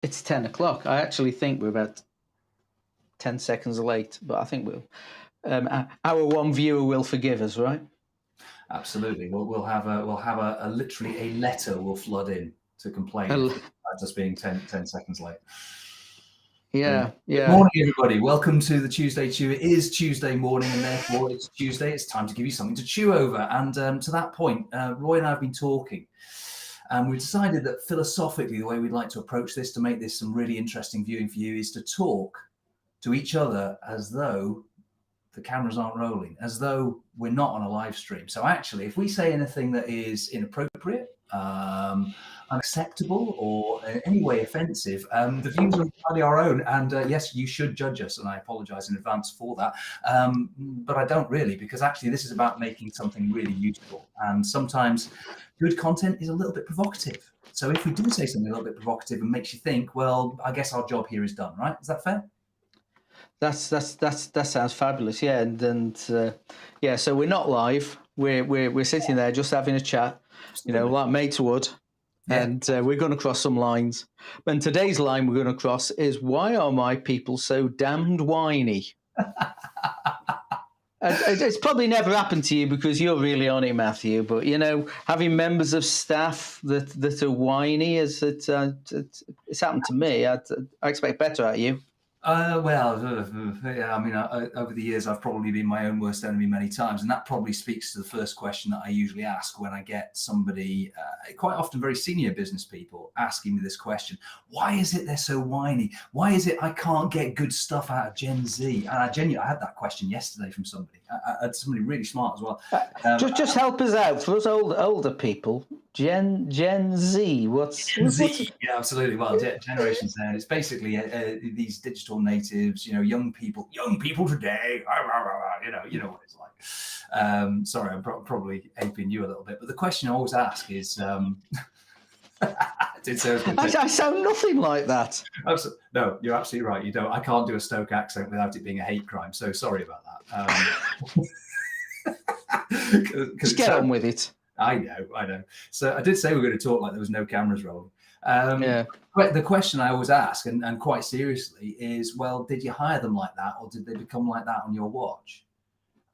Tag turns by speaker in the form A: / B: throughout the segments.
A: It's 10 o'clock. I actually think we're about 10 seconds late, but I think our one viewer will forgive us, right?
B: Absolutely. We'll have a literally a letter will flood in to complain if about us being 10 seconds late. Good
A: Yeah, yeah.
B: morning, everybody. Welcome to the Tuesday Chew. It is Tuesday morning, and therefore it's Tuesday. It's time to give you something to chew over. And to that point, Roy and I have been talking, and we decided that philosophically, the way we'd like to approach this to make this some really interesting viewing for you is to talk to each other as though the cameras aren't rolling, as though we're not on a live stream. So actually, if we say anything that is inappropriate, unacceptable, or in any way offensive, the views are entirely our own. And yes, you should judge us, and I apologise in advance for that. But I don't really, because actually this is about making something really useful. And sometimes good content is a little bit provocative. So if we do say something a little bit provocative and makes you think, well, I guess our job here is done, right? Is that fair?
A: That sounds fabulous. Yeah, yeah. So we're not live. We're sitting there just having a chat,
B: Absolutely.
A: like mates would,
B: Yeah.
A: and we're going to cross some lines. And today's line we're going to cross is, why are my people so damned whiny? It's probably never happened to you because you're really on it, Matthew. But having members of staff that are whiny, it's happened to me. I expect better at you.
B: Yeah, I mean, over the years, I've probably been my own worst enemy many times. And that probably speaks to the first question that I usually ask when I get somebody, quite often very senior business people, asking me this question. Why is it they're so whiny? Why is it I can't get good stuff out of Gen Z? And I had that question yesterday from somebody. I had somebody really smart as well.
A: Just help us out for us older people. Gen Z. What's
B: Yeah, absolutely. Well, Generation Z. It's basically these digital natives. Young people today. What it's like. Sorry, I'm probably aping you a little bit, but the question I always ask is.
A: I sound nothing like that.
B: No, you're absolutely right. You don't. I can't do a Stoke accent without it being a hate crime. So sorry about that.
A: Just get on with it.
B: I know. So I did say we were going to talk like there was no cameras rolling.
A: Yeah.
B: The question I always ask, and quite seriously, is, well, did you hire them like that, or did they become like that on your watch?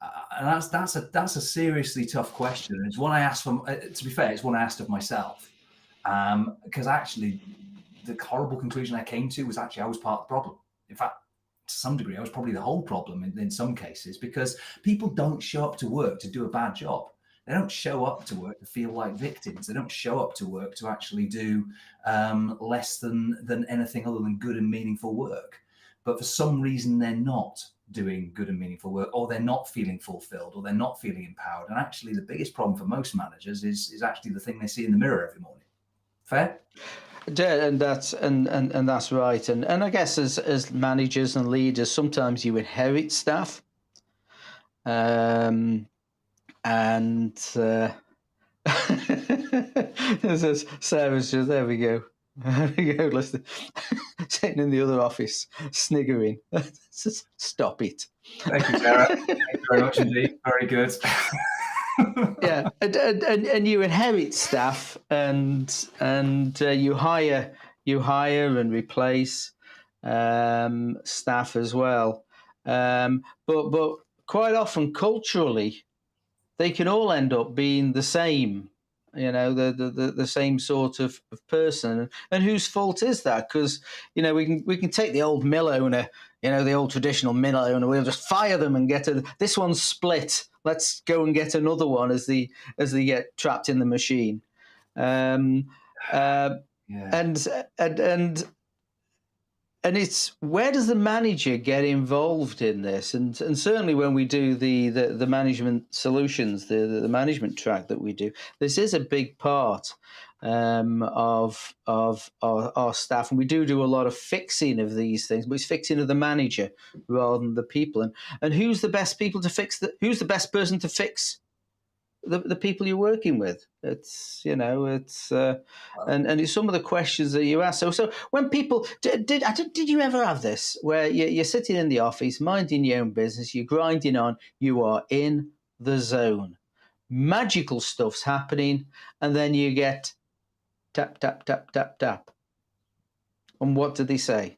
B: And that's a seriously tough question. And it's one I asked from. To be fair, it's one I asked of myself, because actually, the horrible conclusion I came to was actually I was part of the problem. In fact, to some degree, I was probably the whole problem in some cases, because people don't show up to work to do a bad job. They don't show up to work to feel like victims. They don't show up to work to actually do less than anything other than good and meaningful work. But for some reason, they're not doing good and meaningful work, or they're not feeling fulfilled, or they're not feeling empowered. And actually, the biggest problem for most managers is actually the thing they see in the mirror every morning. Fair?
A: Yeah, and that's right. And I guess as managers and leaders, sometimes you inherit staff. And Sarah's just, there we go. There we go. Listen, sitting in the other office, sniggering. Stop it.
B: Thank you, Sarah. Thank you very much indeed. Very good.
A: Yeah, and you inherit staff, and you hire and replace staff as well. But quite often, culturally, they can all end up being the same. The same sort of person. And whose fault is that? Because we can take the old mill owner, the old traditional mill owner. We'll just fire them and get this one's split. Let's go and get another one as they get trapped in the machine.
B: Yeah.
A: And it's, where does the manager get involved in this? And certainly when we do the management solutions, the management track that we do, this is a big part of our staff, and we do a lot of fixing of these things, but it's fixing of the manager rather than the people. And who's the best people to fix who's the best person to fix the people you're working with? It's and it's some of the questions that you ask. So when people did you ever have this where you're sitting in the office minding your own business, you're grinding on, you are in the zone, magical stuff's happening, and then you get tap tap tap tap tap. And what did they say?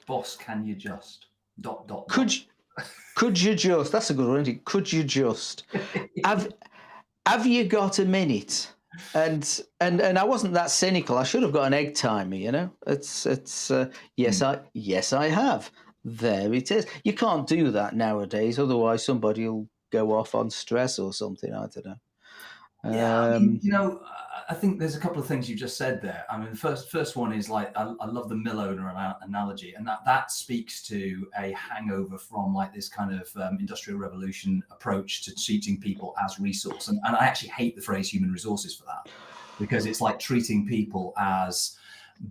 B: Boss, can you just dot dot
A: Could
B: dot?
A: you, could you just? That's a good one, isn't it? Could you just? Have Have you got a minute? And I wasn't that cynical. I should have got an egg timer. Yes,
B: Hmm.
A: I have. There it is. You can't do that nowadays. Otherwise, somebody will go off on stress or something. I don't know.
B: Yeah, I mean,
A: Um,
B: I think there's a couple of things you just said there. I mean, the first one is like I love the mill owner analogy, and that speaks to a hangover from like this kind of industrial revolution approach to treating people as resource. And I actually hate the phrase human resources for that, because it's like treating people as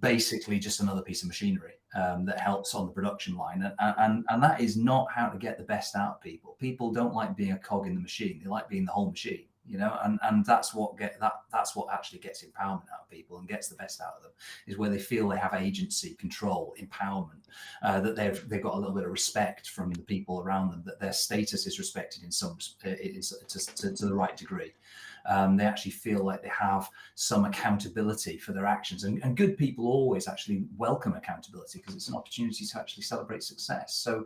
B: basically just another piece of machinery that helps on the production line, and that is not how to get the best out of people. People don't like being a cog in the machine; they like being the whole machine. And that's that's what actually gets empowerment out of people and gets the best out of them, is where they feel they have agency, control, empowerment, that they've got a little bit of respect from the people around them, that their status is respected in some to the right degree. They actually feel like they have some accountability for their actions, and good people always actually welcome accountability because it's an opportunity to actually celebrate success. So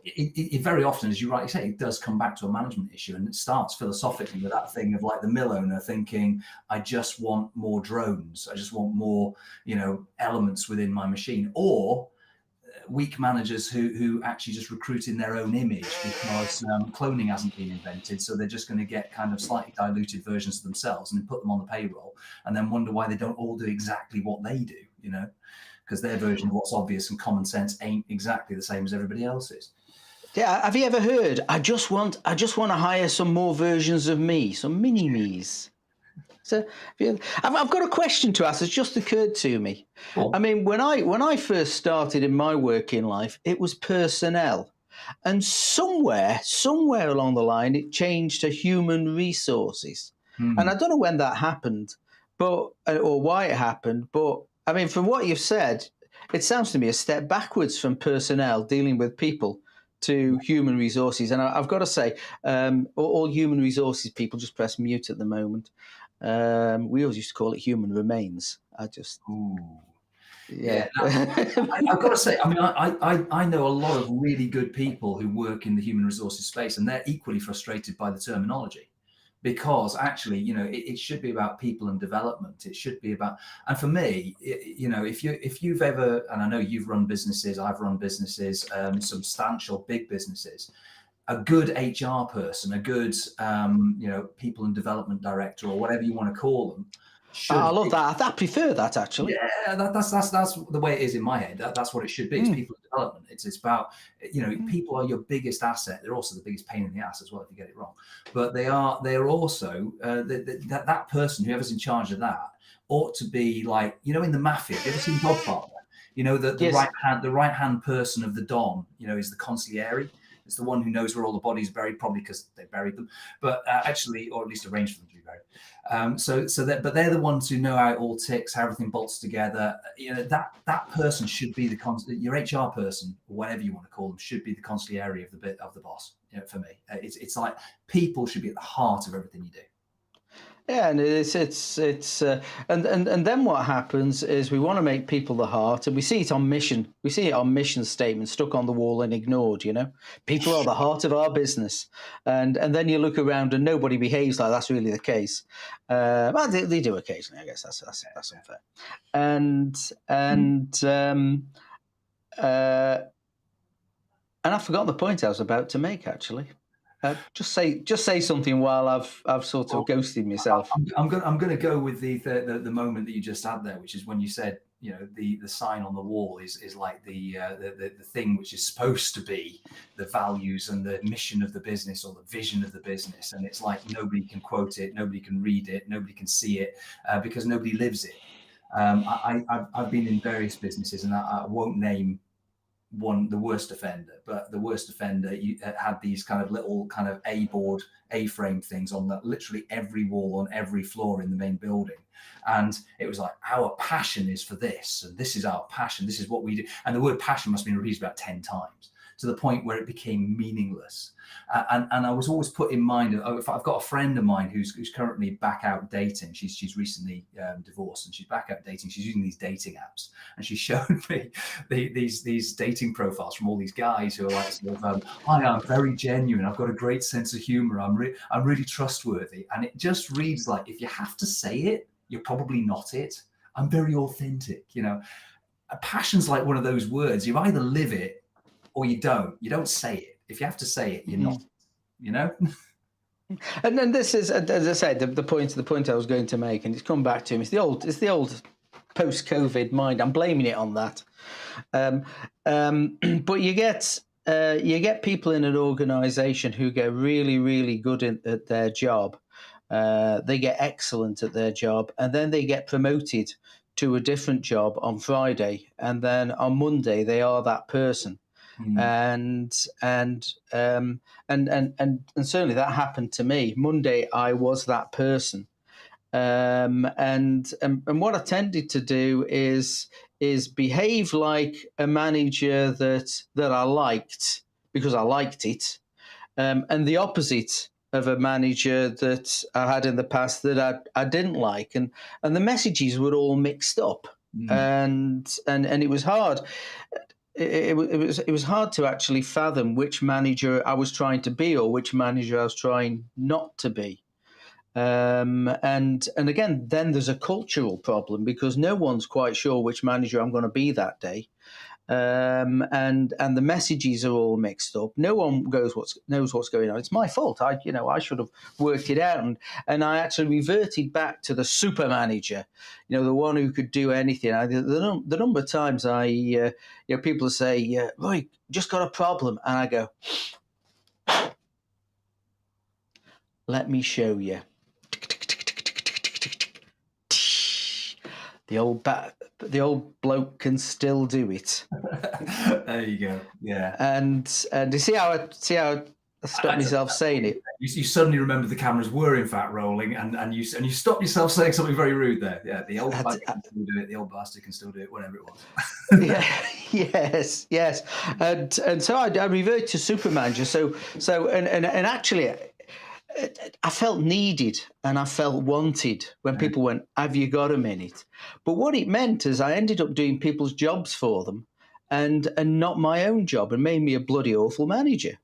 B: it very often, as you rightly say, it does come back to a management issue, and it starts philosophically with that thing of like the mill owner thinking, I just want more drones, I just want more, elements within my machine, or weak managers who actually just recruit in their own image because cloning hasn't been invented, so they're just going to get kind of slightly diluted versions of themselves and then put them on the payroll, and then wonder why they don't all do exactly what they do, because their version of what's obvious and common sense ain't exactly the same as everybody else's.
A: yeah. Have you ever heard? I just want to hire some more versions of me, some mini me's. So I've got a question to ask. It's just occurred to me. I
B: Cool.
A: mean, when I first started in my working life, it was personnel, and somewhere along the line, it changed to human resources. And
B: Hmm.
A: I don't know when that happened, but or why it happened. But I mean, from what you've said, it sounds to me a step backwards from personnel dealing with people to human resources. And I've got to say, all human resources people just press mute at the moment. We always used to call it human remains.
B: Ooh. Yeah,
A: Yeah.
B: I've got to say, I mean, I know a lot of really good people who work in the human resources space, and they're equally frustrated by the terminology, because actually, it should be about people and development. It should be about, and for me, if you've ever, and I know you've run businesses, I've run businesses, substantial big businesses, a good HR person, a good, people and development director, or whatever you want to call them,
A: I
B: should
A: love
B: be.
A: that. I prefer that actually.
B: Yeah, that's the way it is in my head. That's what it should be. It's
A: Mm,
B: people development. It's about,
A: mm.
B: people are your biggest asset. They're also the biggest pain in the ass as well if you get it wrong. But they're also that person, whoever's in charge of that, ought to be like, in the mafia. Have you ever seen Godfather?
A: Yes.
B: The right hand person of the Don, is the consigliere. It's the one who knows where all the bodies are buried, probably because they buried them, but actually, or at least arranged for them to be buried. But they're the ones who know how it all ticks, how everything bolts together. That person should be your HR person, or whatever you want to call them, should be the consigliere of the boss. For me, it's like people should be at the heart of everything you do.
A: Yeah, and and then what happens is we want to make people the heart, and we see it on mission. We see it on mission statements stuck on the wall and ignored. People are the heart of our business, and then you look around and nobody behaves like that's really the case. Well, they do occasionally. I guess that's unfair. And and uh, and I've forgotten the point I was about to make. Actually, just say something while I've sort of
B: Well,
A: ghosted myself.
B: I'm going to go with the moment that you just had there, which is when you said, the sign on the wall is like the thing which is supposed to be the values and the mission of the business, or the vision of the business, and it's like nobody can quote it, nobody can read it, nobody can see it, because nobody lives it. I've been in various businesses, and I won't name the worst offender, but the worst offender had these kind of little kind of A-frame things on literally every wall on every floor in the main building, and it was like, our passion is for this, and this is our passion, this is what we do, and the word passion must have been repeated about 10 times. to the point where it became meaningless. And I was always put in mind, I've got a friend of mine who's currently back out dating. She's recently divorced, and she's back out dating. She's using these dating apps, and she showed me these dating profiles from all these guys who are like, sort of, hi, I'm very genuine. I've got a great sense of humor. I'm really trustworthy. And it just reads like, if you have to say it, you're probably not it. I'm very authentic. A passion's like one of those words. You either live it or you don't. You don't say it. If you have to say it, you're not.
A: And then this is, as I said, the point I was going to make, and it's come back to him. It's the old post-COVID mind. I'm blaming it on that. But you get people in an organisation who get really, really good at their job. They get excellent at their job, and then they get promoted to a different job on Friday, and then on Monday they are that person. And certainly that happened to me. Monday I was that person, and what I tended to do is behave like a manager that I liked because I liked it, and the opposite of a manager that I had in the past that I didn't like, and the messages were all mixed up, and it was hard. It was hard to actually fathom which manager I was trying to be or which manager I was trying not to be. And again, then there's a cultural problem because no one's quite sure which manager I'm going to be that day. And the messages are all mixed up. No one knows what's going on. It's my fault. I should have worked it out, and I actually reverted back to the super manager, the one who could do anything. The number of times people say, "Right, just got a problem," and I go, "Let me show you." The old bloke can still do it.
B: There you go. Yeah.
A: And you see how I stopped myself saying it.
B: You suddenly remember the cameras were in fact rolling, and you stopped yourself saying something very rude there. Yeah, the old bastard can still do it. The old bastard can still do it. Whatever it was.
A: Yeah. Yes. And so I reverted to super manager. So and actually, I felt needed and I felt wanted when people went, "Have you got a minute?" But what it meant is I ended up doing people's jobs for them and not my own job, and made me a bloody awful manager.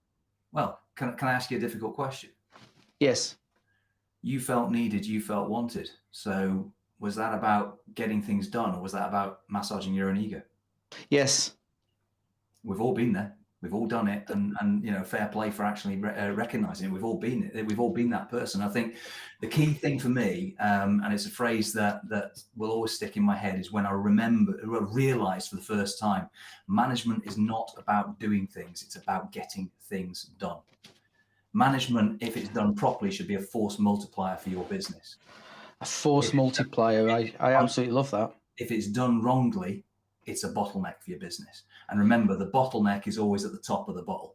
B: Well, can I ask you a difficult question?
A: Yes.
B: You felt needed, you felt wanted. So was that about getting things done, or was that about massaging your own ego?
A: Yes.
B: We've all been there. We've all done it, and fair play for actually recognizing it. We've all been it. We've all been that person. I think the key thing for me, and it's a phrase that will always stick in my head, is when I realized for the first time, management is not about doing things; it's about getting things done. Management, if it's done properly, should be a force multiplier for your business.
A: A force multiplier. I absolutely love that.
B: If it's done wrongly, it's a bottleneck for your business. And remember, the bottleneck is always at the top of the bottle.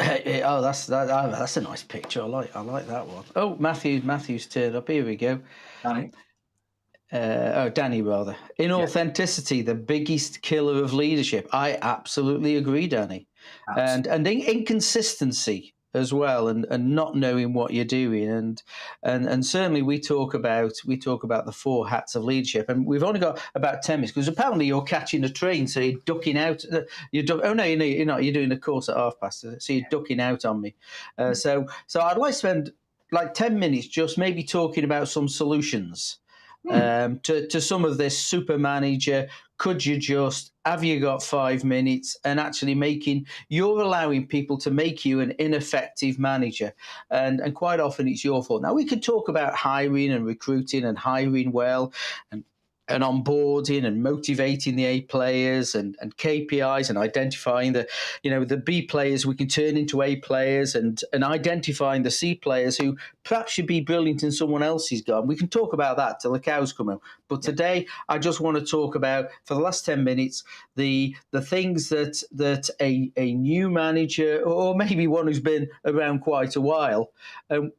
A: Oh, that's a nice picture. I like that one. Oh, Matthew's turned up. Here we go.
B: Danny?
A: Danny, rather. Inauthenticity, the biggest killer of leadership. I absolutely agree, Danny. Absolutely. And inconsistency as well, and not knowing what you're doing, and certainly we talk about the 4 hats of leadership, and we've only got about 10 minutes because apparently you're catching a train, so you're ducking out. Oh no, you're not. You're doing a course at past, so you're ducking out on me. So I'd like to spend like 10 minutes just maybe talking about some solutions to some of this super manager. Could you just, have you got 5 minutes, and actually you're allowing people to make you an ineffective manager, and quite often it's your fault. Now we could talk about hiring and recruiting and hiring well and onboarding and motivating the A players and KPIs and identifying the B players we can turn into A players and identifying the C players who perhaps should be brilliant in someone else's garden. We can talk about that till the cows come home. But today I just want to talk about, for the last 10 minutes, the things that a new manager, or maybe one who's been around quite a while,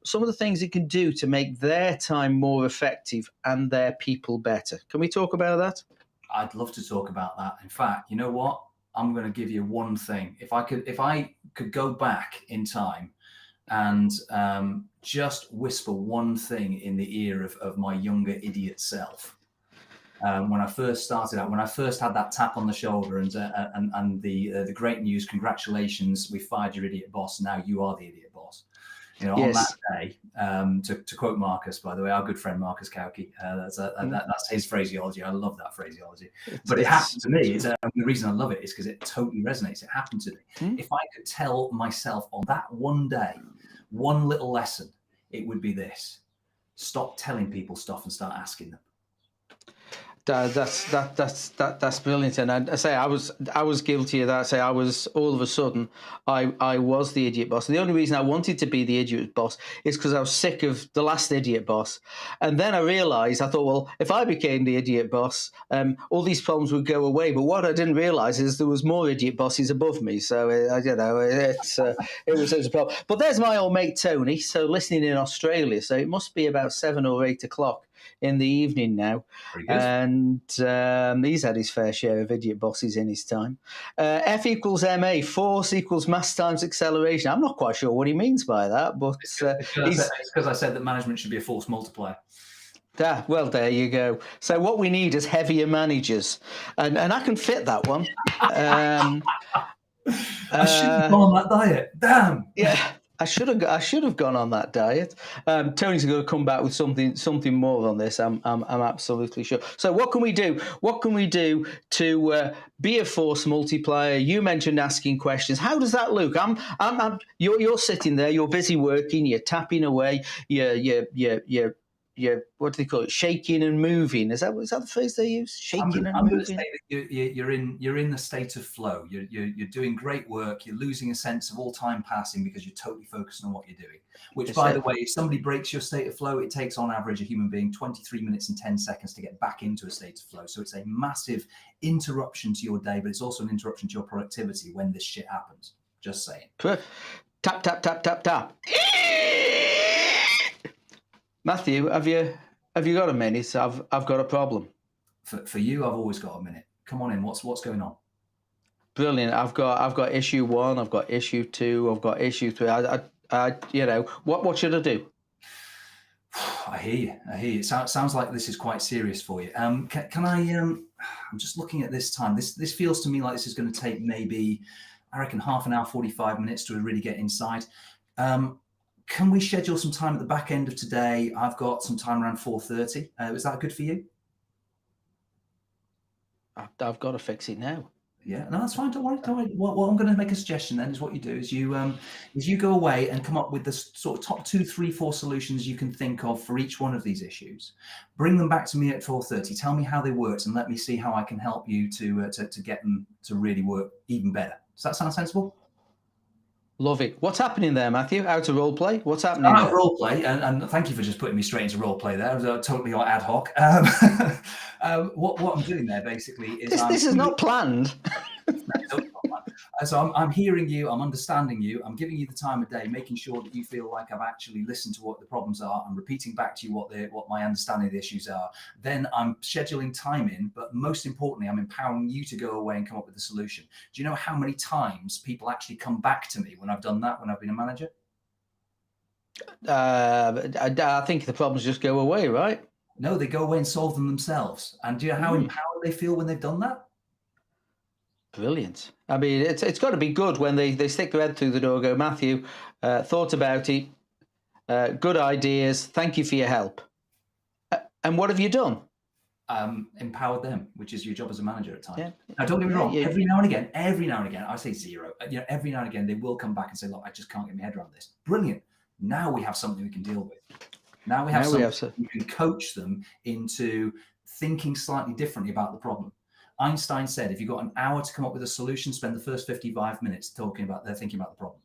A: some of the things it can do to make their time more effective and their people better. Can we talk about that?
B: I'd love to talk about that. In fact, you know what? I'm going to give you one thing. If I could go back in time and just whisper one thing in the ear of my younger idiot self, when I first started out, when I first had that tap on the shoulder and the great news, congratulations, we fired your idiot boss. Now you are the idiot boss. You know, on that
A: Yes.
B: day, to quote Marcus, by the way, our good friend Marcus Kauke, that's his phraseology. I love that phraseology. But it happened to me. The reason I love it is because it totally resonates. It happened to me. If I could tell myself on that one day, one little lesson, it would be this: stop telling people stuff and start asking them.
A: That's brilliant, and I say I was guilty of that. Say I was all of a sudden I was the idiot boss, and the only reason I wanted to be the idiot boss is because I was sick of the last idiot boss, and then I realised I thought, well, if I became the idiot boss, all these problems would go away. But what I didn't realise is there was more idiot bosses above me, so it was a problem. But there's my old mate Tony, so listening in Australia, so it must be about 7 or 8 o'clock in the evening now.
B: Very good.
A: And he's had his fair share of idiot bosses in his time. F equals ma, force equals mass times acceleration. I'm not quite sure what he means by that, but
B: It's because I said that management should be a force multiplier.
A: Well, there you go. So what we need is heavier managers, and I can fit that one.
B: I should have gone on that diet. Damn.
A: Yeah. I should have gone on that diet. Tony's going to come back with something more on this. I'm absolutely sure. So what can we do? What can we do to be a force multiplier? You mentioned asking questions. How does that look? You're sitting there. You're busy working. You're tapping away. You're what do they call it? Shaking and moving. Is that the phrase they use? Shaking and
B: I'm going to
A: moving.
B: say that you're in the state of flow. You're doing great work. You're losing a sense of all time passing because you're totally focused on what you're doing. Which, by the way, if somebody breaks your state of flow, it takes on average a human being 23 minutes and 10 seconds to get back into a state of flow. So it's a massive interruption to your day, but it's also an interruption to your productivity when this shit happens. Just saying.
A: Tap tap tap tap tap. Matthew, have you got a minute? I've got a problem.
B: For you, I've always got a minute. Come on in. What's going on?
A: Brilliant. I've got issue 1. I've got issue 2. I've got issue 3. What should I do?
B: I hear you. It sounds like this is quite serious for you. Can I? I'm just looking at this time. This feels to me like this is going to take maybe, I reckon, half an hour, 45 minutes to really get inside. Can we schedule some time at the back end of today? I've got some time around 4:30. Is that good for you?
A: I've got to fix it now.
B: Yeah, no, that's fine. Don't worry. What I'm going to make a suggestion then is what you do is you go away and come up with the sort of top 2, 3, 4 solutions you can think of for each one of these issues. Bring them back to me at 4:30. Tell me how they worked and let me see how I can help you to get them to really work even better. Does that sound sensible?
A: Love it. What's happening there, Matthew? How to role play? What's happening there?
B: Role play, and thank you for just putting me straight into role play there. It was totally ad hoc. What I'm doing there basically is
A: this is not planned.
B: So I'm hearing you, I'm understanding you, I'm giving you the time of day, making sure that you feel like I've actually listened to what the problems are. I'm repeating back to you what my understanding of the issues are. Then I'm scheduling time in, but most importantly, I'm empowering you to go away and come up with a solution. Do you know how many times people actually come back to me when I've done that, when I've been a manager?
A: I think the problems just go away, right?
B: No, they go away and solve them themselves. And do you know how empowered they feel when they've done that?
A: Brilliant. I mean, it's got to be good when they stick their head through the door, go, Matthew, thought about it, good ideas, thank you for your help. And what have you done?
B: Empowered them, which is your job as a manager at times.
A: Yeah.
B: Now, don't get me wrong, every now and again, I say zero, every now and again, they will come back and say, look, I just can't get my head around this. Brilliant. Now we have something we can deal with. Now we have something we can coach them into thinking slightly differently about the problem. Einstein said, if you've got an hour to come up with a solution, spend the first 55 minutes thinking about the problem.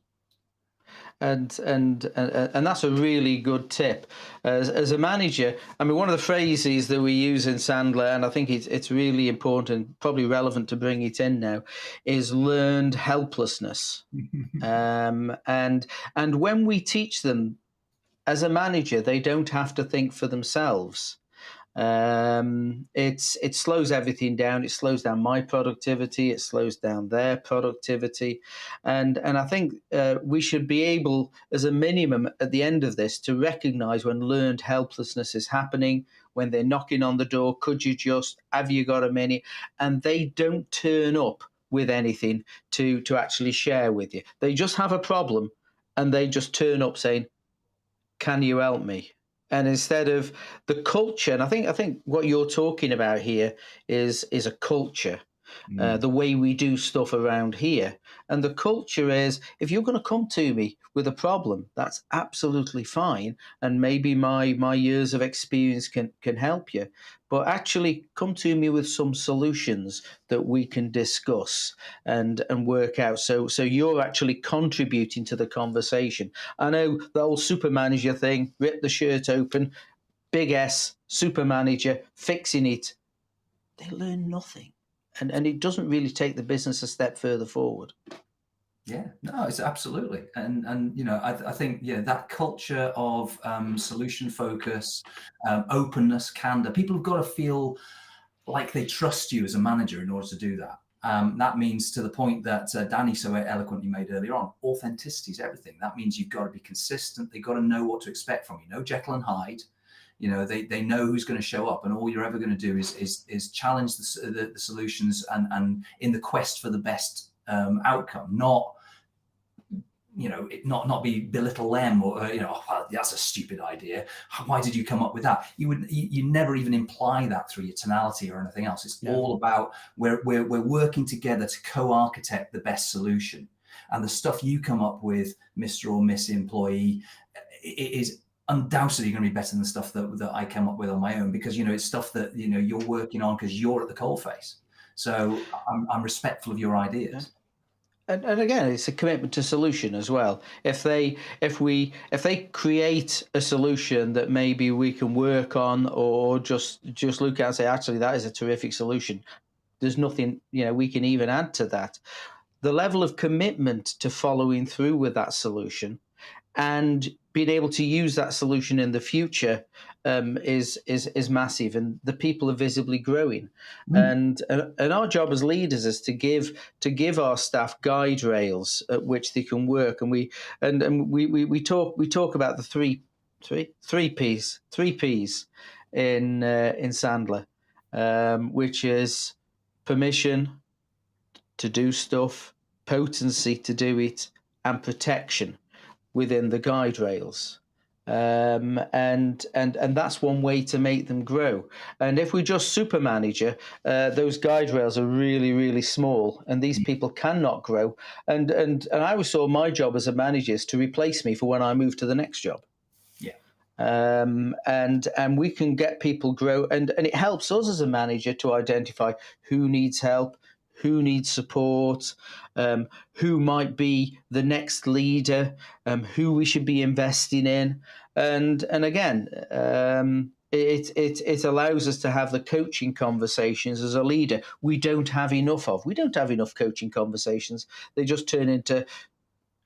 A: And that's a really good tip. As a manager, I mean, one of the phrases that we use in Sandler, and I think it's really important, probably relevant to bring it in now, is learned helplessness. And when we teach them as a manager, they don't have to think for themselves. It slows everything down. It slows down my productivity. It slows down their productivity, and I think we should be able, as a minimum, at the end of this, to recognise when learned helplessness is happening, when they're knocking on the door. Could you just? Have you got a minute? And they don't turn up with anything to actually share with you. They just have a problem, and they just turn up saying, "Can you help me?" And instead of the culture, and I think what you're talking about here is a culture,
B: Mm.
A: the way we do stuff around here. And the culture is, if you're going to come to me with a problem, that's absolutely fine. And maybe my years of experience can help you. But actually come to me with some solutions that we can discuss and work out. So you're actually contributing to the conversation. I know the old super manager thing, rip the shirt open, big S, super manager, fixing it. They learn nothing. And it doesn't really take the business a step further forward.
B: Yeah, no, it's absolutely, and you know, I think yeah, that culture of solution focus, openness, candor. People have got to feel like they trust you as a manager in order to do that. That means, to the point that Danny so eloquently made earlier on, authenticity is everything. That means you've got to be consistent. They've got to know what to expect from you. No Jekyll and Hyde. You know, they know who's going to show up, and all you're ever going to do is challenge the solutions and in the quest for the best outcome, not not be belittle them or oh, well, that's a stupid idea. Why did you come up with that? You never even imply that through your tonality or anything else. It's
A: Yeah.
B: all about we're working together to co-architect the best solution, and the stuff you come up with, Mr. or Miss Employee, is undoubtedly going to be better than the stuff that I come up with on my own, because it's stuff that you're working on because you're at the coalface. So I'm respectful of your
A: Yeah.
B: ideas.
A: And again, it's a commitment to solution as well. If they create a solution that maybe we can work on, or just look at and say, actually, that is a terrific solution. There's nothing we can even add to that. The level of commitment to following through with that solution and being able to use that solution in the future is massive, and the people are visibly growing.
B: Mm.
A: And our job as leaders is to give our staff guide rails at which they can work. And we talk about the three P's in Sandler, which is permission to do stuff, potency to do it, and protection within the guide rails. And that's one way to make them grow. And if we just super manager, those guide rails are really, really small, and these people cannot grow. And I always saw my job as a manager is to replace me for when I move to the next job.
B: Yeah.
A: And we can get people grow, and it helps us as a manager to identify who needs help, who needs support, who might be the next leader, who we should be investing in, and again, it allows us to have the coaching conversations as a leader. We don't have enough coaching conversations. They just turn into,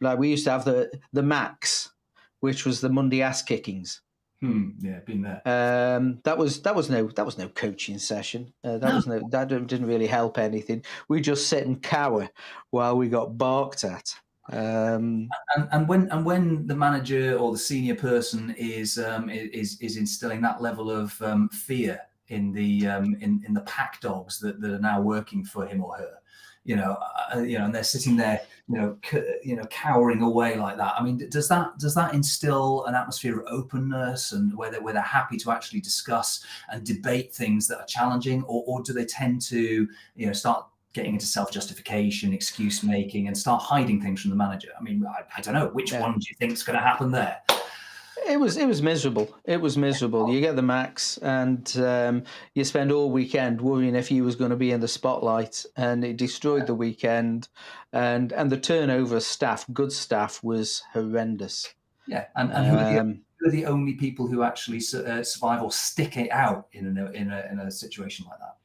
A: like, we used to have the max, which was the Monday ass kickings.
B: Yeah, been there.
A: That was no coaching session. That didn't really help anything. We just sit and cower while we got barked at.
B: And when the manager or the senior person is instilling that level of fear in the pack dogs that are now working for him or her, and they're sitting there, cowering away like that. I mean, does that instill an atmosphere of openness, and where they're happy to actually discuss and debate things that are challenging, or do they tend to start getting into self-justification, excuse making, and start hiding things from the manager? I mean, I don't know, which one do you think is going to happen there?
A: It was miserable. It was miserable. You get the max, and you spend all weekend worrying if you was going to be in the spotlight, and it destroyed the weekend. And the turnover of staff, good staff, was horrendous.
B: Yeah, and who are the only people who actually survive or stick it out in a situation like that?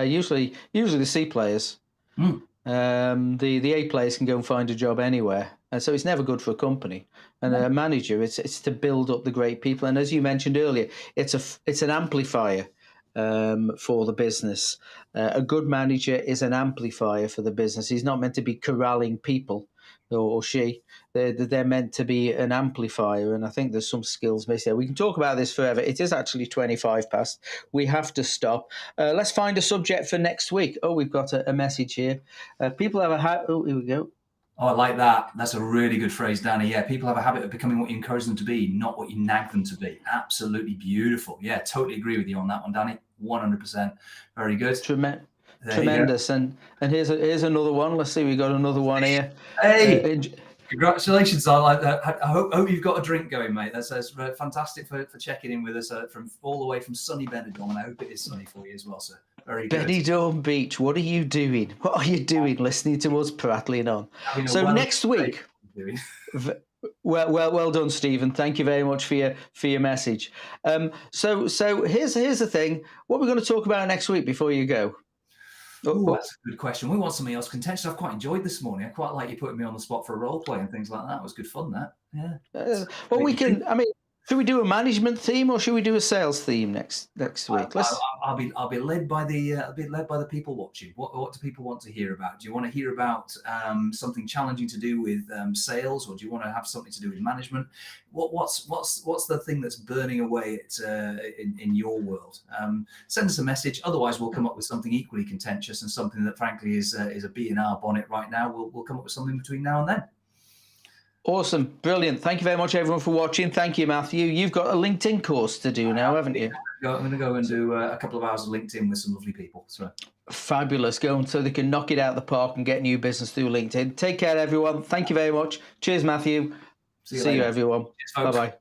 A: Usually the C players.
B: Mm.
A: The A players can go and find a job anywhere. And so it's never good for a company. And
B: No.
A: a manager, it's to build up the great people. And as you mentioned earlier, it's an amplifier for the business. A good manager is an amplifier for the business. He's not meant to be corralling people, or she. They're meant to be an amplifier. And I think there's some skills missing there. We can talk about this forever. It is actually 25 past. We have to stop. Let's find a subject for next week. Oh, we've got a message here. People have a oh, here we go.
B: Oh, I like that. That's a really good phrase, Danny. Yeah, people have a habit of becoming what you encourage them to be, not what you nag them to be. Absolutely beautiful. Yeah, totally agree with you on that one, Danny. 100%. Very good. There you go.
A: Tremendous. And here's another one. Let's see, we got another one here.
B: Hey, congratulations. I like that. I hope you've got a drink going, mate. That's fantastic for checking in with us from all the way from sunny Benidorm, and I hope it is sunny for you as well, sir. Very good.
A: Benidorm Beach, what are you doing? What are you doing listening to us prattling on? So next week, well done, Stephen. Thank you very much for your message. So here's the thing. What we're going to talk about next week before you go?
B: Oh, that's a good question. We want something else contentious. I've quite enjoyed this morning. I quite like you putting me on the spot for a role play and things like that. It was good fun, that. Yeah.
A: Well, we can. I mean, should we do a management theme or should we do a sales theme next week?
B: I'll be led by the people watching. What do people want to hear about? Do you want to hear about something challenging to do with sales, or do you want to have something to do with management? What's the thing that's burning away in your world? Send us a message. Otherwise, we'll come up with something equally contentious and something that, frankly, is a bee in our bonnet right now. We'll come up with something between now and then.
A: Awesome. Brilliant. Thank you very much, everyone, for watching. Thank you, Matthew. You've got a LinkedIn course to do now, haven't you?
B: I'm going to go and do a couple of hours of LinkedIn with some lovely people. So.
A: Fabulous. Go on so they can knock it out of the park and get new business through LinkedIn. Take care, everyone. Thank you very much. Cheers, Matthew. See you everyone. Bye-bye.